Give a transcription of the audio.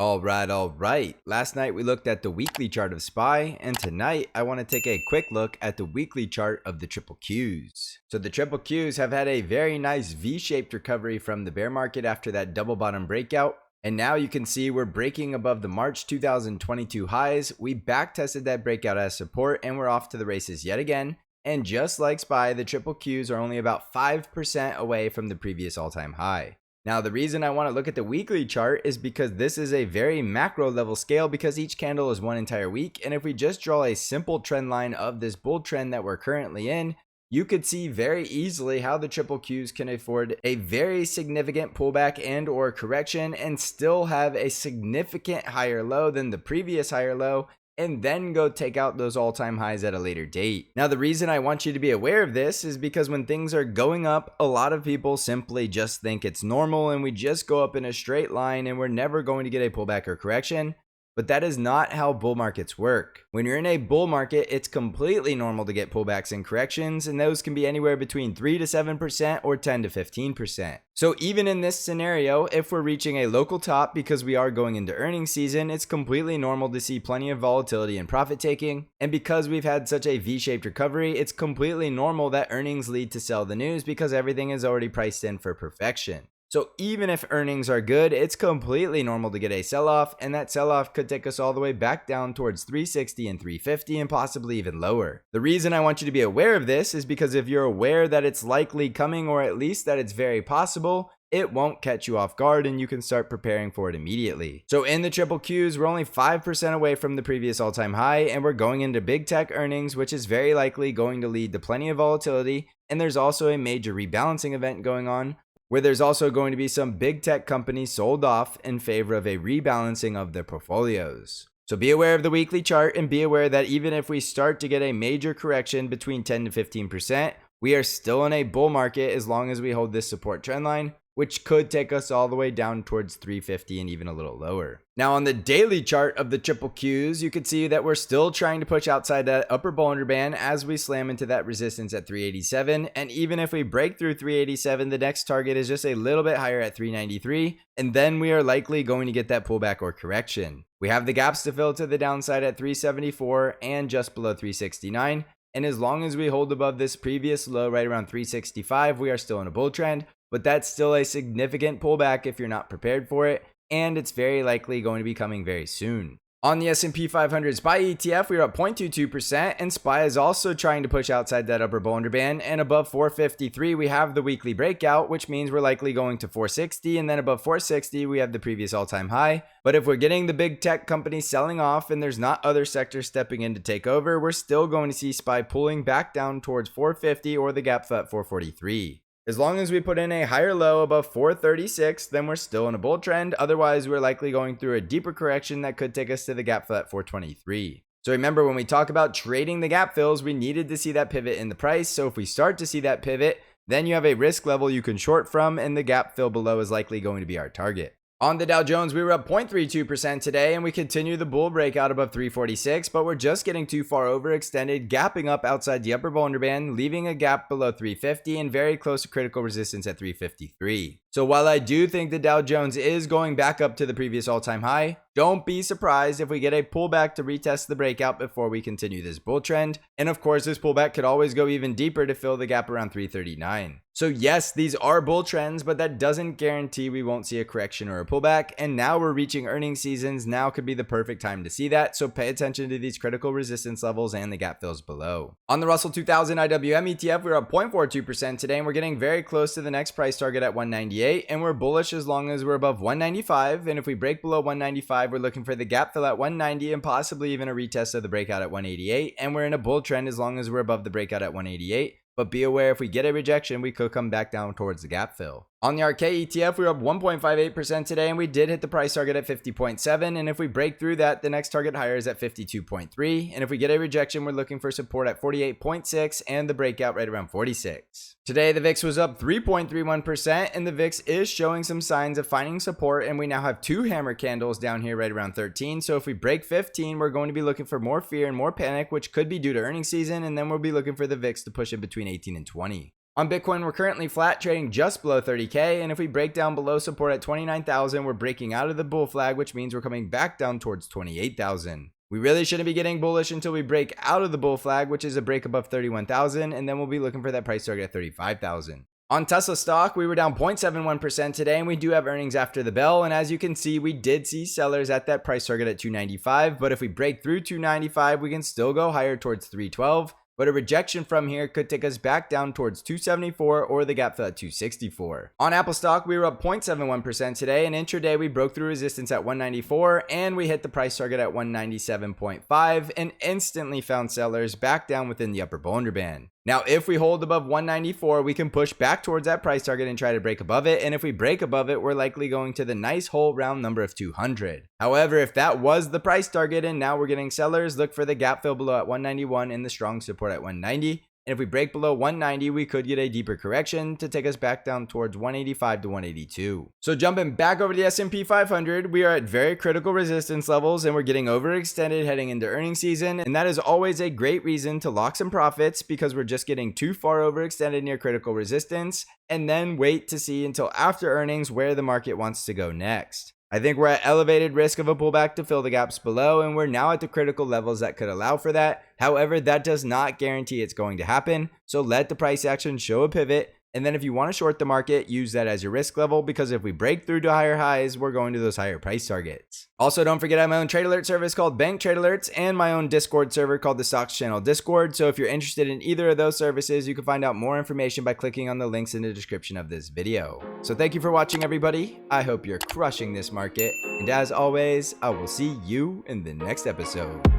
All right. Last night we looked at the weekly chart of SPY, and tonight I want to take a quick look at the weekly chart of the triple Qs. So the triple Qs have had a very nice V-shaped recovery from the bear market after that double bottom breakout. And now you can see we're breaking above the March 2022 highs. We back tested that breakout as support and we're off to the races yet again. And just like SPY, the triple Qs are only about 5% away from the previous all-time high. Now, the reason I want to look at the weekly chart is because this is a very macro level scale because each candle is one entire week. And if we just draw a simple trend line of this bull trend that we're currently in, you could see very easily how the triple Qs can afford a very significant pullback and or correction and still have a significant higher low than the previous higher low, and then go take out those all-time highs at a later date. Now, the reason I want you to be aware of this is because when things are going up, a lot of people simply just think it's normal and we just go up in a straight line and we're never going to get a pullback or correction. But that is not how bull markets work. When you're in a bull market, it's completely normal to get pullbacks and corrections, and those can be anywhere between 3 to 7% or 10 to 15%. So even in this scenario, if we're reaching a local top because we are going into earnings season, it's completely normal to see plenty of volatility and profit taking. And because we've had such a V-shaped recovery, it's completely normal that earnings lead to sell the news because everything is already priced in for perfection. So even if earnings are good, it's completely normal to get a sell-off, and that sell-off could take us all the way back down towards 360 and 350 and possibly even lower. The reason I want you to be aware of this is because if you're aware that it's likely coming, or at least that it's very possible, it won't catch you off guard and you can start preparing for it immediately. So in the triple Qs, we're only 5% away from the previous all-time high, and we're going into big tech earnings, which is very likely going to lead to plenty of volatility. And there's also a major rebalancing event going on, where there's also going to be some big tech companies sold off in favor of a rebalancing of their portfolios. So be aware of the weekly chart and be aware that even if we start to get a major correction between 10 to 15%, we are still in a bull market as long as we hold this support trend line, which could take us all the way down towards 350 and even a little lower. Now on the daily chart of the triple Qs, you can see that we're still trying to push outside that upper Bollinger Band as we slam into that resistance at 387. And even if we break through 387, the next target is just a little bit higher at 393. And then we are likely going to get that pullback or correction. We have the gaps to fill to the downside at 374 and just below 369. And as long as we hold above this previous low right around 365, we are still in a bull trend. But that's still a significant pullback if you're not prepared for it, and it's very likely going to be coming very soon. On the S&P 500 SPY ETF, we are up 0.22%, and SPY is also trying to push outside that upper Bollinger Band, and above 453 we have the weekly breakout, which means we're likely going to 460, and then above 460 we have the previous all-time high. But if we're getting the big tech companies selling off and there's not other sectors stepping in to take over, we're still going to see SPY pulling back down towards 450 or the gap fill at 443. As long as we put in a higher low above 436, then we're still in a bull trend. Otherwise, we're likely going through a deeper correction that could take us to the gap fill at 423. So remember, when we talk about trading the gap fills, we needed to see that pivot in the price. So if we start to see that pivot, then you have a risk level you can short from, and the gap fill below is likely going to be our target. On the Dow Jones, we were up 0.32% today, and we continue the bull breakout above 346, but we're just getting too far overextended, gapping up outside the upper Bollinger Band, leaving a gap below 350 and very close to critical resistance at 353. So while I do think the Dow Jones is going back up to the previous all-time high, don't be surprised if we get a pullback to retest the breakout before we continue this bull trend. And of course, this pullback could always go even deeper to fill the gap around 339. So yes, these are bull trends, but that doesn't guarantee we won't see a correction or a pullback. And now we're reaching earnings seasons. Now could be the perfect time to see that. So pay attention to these critical resistance levels and the gap fills below. On the Russell 2000 IWM ETF, we're up 0.42% today, and we're getting very close to the next price target at 198. And we're bullish as long as we're above 195. And if we break below 195, we're looking for the gap fill at 190 and possibly even a retest of the breakout at 188. And we're in a bull trend as long as we're above the breakout at 188. But be aware, if we get a rejection, we could come back down towards the gap fill. On the ARKK ETF, we were up 1.58% today, and we did hit the price target at 50.7. And if we break through that, the next target higher is at 52.3. And if we get a rejection, we're looking for support at 48.6 and the breakout right around 46. Today, the VIX was up 3.31%, and the VIX is showing some signs of finding support, and we now have two hammer candles down here right around 13. So if we break 15, we're going to be looking for more fear and more panic, which could be due to earnings season, and then we'll be looking for the VIX to push in between 18 and 20. On Bitcoin, we're currently flat, trading just below 30K, and if we break down below support at 29,000, we're breaking out of the bull flag, which means we're coming back down towards 28,000. We really shouldn't be getting bullish until we break out of the bull flag, which is a break above 31,000, and then we'll be looking for that price target at 35,000. On Tesla stock, we were down 0.71% today, and we do have earnings after the bell. And as you can see, we did see sellers at that price target at 295. But if we break through 295, we can still go higher towards 312. But a rejection from here could take us back down towards 274 or the gap fill at 264. On Apple stock, we were up 0.71% today, and intraday we broke through resistance at 194 and we hit the price target at 197.5 and instantly found sellers back down within the upper Bollinger Band. Now, if we hold above 194, we can push back towards that price target and try to break above it. And if we break above it, we're likely going to the nice whole round number of 200. However, if that was the price target and now we're getting sellers, look for the gap fill below at 191 and the strong support at 190. And if we break below 190, we could get a deeper correction to take us back down towards 185 to 182. So jumping back over to the S&P 500, we are at very critical resistance levels and we're getting overextended heading into earnings season. And that is always a great reason to lock some profits because we're just getting too far overextended near critical resistance and then wait to see until after earnings where the market wants to go next. I think we're at elevated risk of a pullback to fill the gaps below, and we're now at the critical levels that could allow for that. However, that does not guarantee it's going to happen. So let the price action show a pivot. And then if you want to short the market, use that as your risk level, because if we break through to higher highs, we're going to those higher price targets. Also, don't forget I have my own trade alert service called Bank Trade Alerts and my own Discord server called the Stocks Channel Discord. So if you're interested in either of those services, you can find out more information by clicking on the links in the description of this video. So thank you for watching, everybody. I hope you're crushing this market. And as always, I will see you in the next episode.